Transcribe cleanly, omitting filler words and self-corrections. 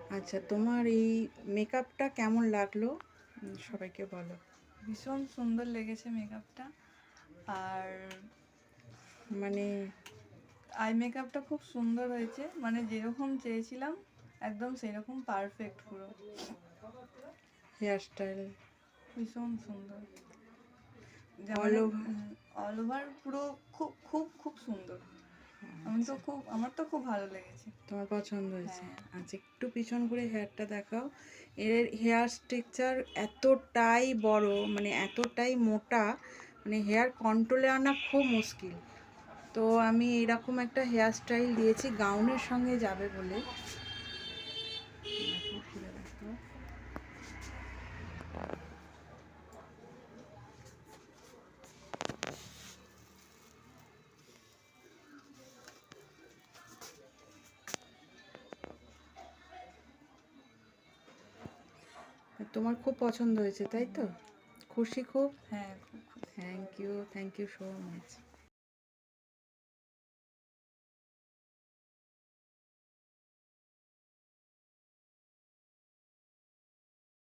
আচ্ছা, তোমার এই মেকআপটা কেমন লাগলো? সবাইকে বলো। ভীষণ সুন্দর লেগেছে মেকআপটা। আর মানে আই মেকআপটা খুব সুন্দর হয়েছে, মানে যেরকম চেয়েছিলাম একদম সেরকম পারফেক্ট পুরো। হেয়ার স্টাইল ভীষণ সুন্দর, অল মানে ওভার। অল ওভার পুরো খুব খুব খুব সুন্দর। আচ্ছা, আমার তো খুব ভালো লেগেছে। তোমার পছন্দ হয়েছে। হ্যাঁ, আচ্ছা, একটু পিছন করে হেয়ারটা দেখাও। এর হেয়ার স্ট্রাকচার এতটাই বড়, মানে এতটাই মোটা, মানে হেয়ার কন্ট্রোলে আনা খুব মুশকিল। তো আমি এরকম একটা হেয়ার স্টাইল দিয়েছি গাউনের সঙ্গে যাবে বলে। দেখো, ঘুরে দেখো। তোমার খুব পছন্দ হয়েছে, তাই তো? খুশি খুব? হ্যাঁ, খুব খুব। Thank you so much.